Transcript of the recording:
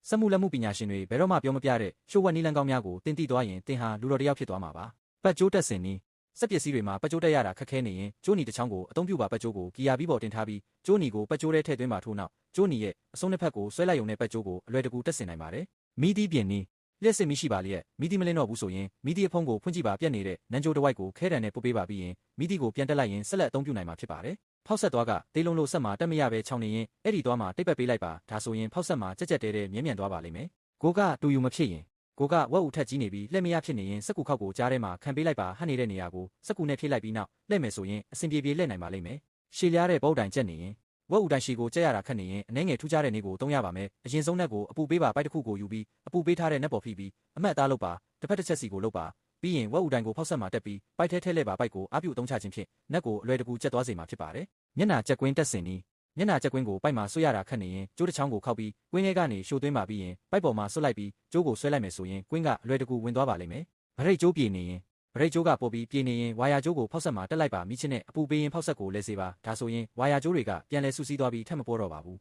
စက်မှုလက်မှုပညာရှင်တွေဘယ်တော့မှပြောမပြတဲ့ရှိုးဝက်နီးလန်းကောင်းများကိုတင်သိသွားရင်တင်ဟာလူတော်တယောက်ဖြစ်သွားမှာပါပတ်ကျိုးတက်စင်နီးစက်ပစ္စည်းတွေမှာပတ်ကျိုးတက်ရတာခက်ခဲနေရင်ကျိုးနီတစ်ချောင်းကိုအသုံးပြုပါပတ်ကျိုးကိုဂီယာပြီးပေါ်တင်ထားပြီးကျိုးနီကိုပတ်ကျိုးထဲထည့်သွင်းပါထို့နောက်ကျိုးနီရဲ့အဆုံးနှစ်ဖက်ကိုဆွဲလိုက်ရုံနဲ့ပတ်ကျိုးကိုအလွယ်တကူတက်ဆင်နိုင်ပါတယ်မီးသီးပြင်နီးလျှက်စစ်မီးရှိပါလျက်မီးသီးမလင်းတော့ဘူးဆိုရင်မီးသီးအဖုံးကိုဖွင့်ကြည့်ပါပြက်နေတဲ့နန်းကျိုးတစ်ဝိုက်ကိုခဲတံနဲ့ပုတ်ပေးပါပြီးရင်မီးသီးကိုပြန်တက်လိုက်ရင်ဆက်လက်အသုံးပြုနိုင်မှာဖြစ်ပါတယ်ဖောက်ဆက်သွားကတေးလုံးလို့ဆက်မှာတက်မရပဲခြောင်နေရင်အဲ့ဒီသွားမှာတိတ်ပတ်ပေးလိုက်ပါဒါဆိုရင်ဖောက်ဆက်မှာကြက်ကြက်တဲတဲမြဲမြံသွားပါလိမ့်မယ်ကိုကတူယူမဖြစ်ရင်ကိုကဝက်ဦးထက်ကြီးနေပြီးလက်မရဖြစ်နေရင်စက်ကူခောက်ကိုကြားထဲမှာခံပေးလိုက်ပါဟန်နေတဲ့နေရာကိုစက်ကူနဲ့ဖြည့်လိုက်ပြီးနောက်လှည့်မယ်ဆိုရင်အဆင်ပြေပြေလှည့်နိုင်ပါလိမ့်မယ်ရှည်လျားတဲ့ဘောက်တိုင်ကျက်နေရင်ဝက်ဦးတိုင်ရှည်ကိုကျက်ရတာခက်နေရင်အနှဲငယ်ထူးခြားတဲ့နေကိုသုံးရပါမယ်အရင်ဆုံးနဲ့ကိုအပူပေးပါပိုက်တစ်ခုကိုယူပြီးအပူပေးထားတဲ့နက်ပေါ်ဖိပြီးအမှတ်အသားလုပ်ပါတစ်ဖက်တစ်ချက်စီကိုလုပ်ပါပြီးရင်ဝက်ဦးတိုင်ကိုဖောက်ဆက်မှာတက်ပြီးပိုက်ထဲလဲပါပိုက်ကိုအားပြုအသုံးချခြင်းဖြင့်နက်ကိုအလွယ်တကူကျက်သွားစေမှာဖြစ်ပါတယ်မျက်နှာကျက်ကွင်းတက်စင်နီးမျက်နှာကျက်ကွင်းကိုပိုက်မှာဆွတ်ရတာခက်နေရင်ကျိုးတစ်ချောင်းကိုခောက်ပြီးကွင်းထဲကနေရှို့သွင်းပါပြီးရင်ပိုက်ပေါ်မှာဆွတ်လိုက်ပြီးကျိုးကိုဆွဲလိုက်မယ်ဆိုရင်ကွင်းကအလွယ်တကူဝင်သွားပါလိမ့်မယ်ဗရိတ်ကျိုးပြေနေရင်ဗရိတ်ကျိုးကပေါ်ပြီးပြေနေရင်ဝါယာကျိုးကိုဖောက်ဆက်မှာတက်လိုက်ပါမိချင်းနဲ့အပူပေးရင်ဖောက်ဆက်ကိုလဲစေပါဒါဆိုရင်ဝါယာကျိုးတွေကပြန်လဲဆူဆီးသွားပြီးထပ်မပေါ်တော့ပါဘူး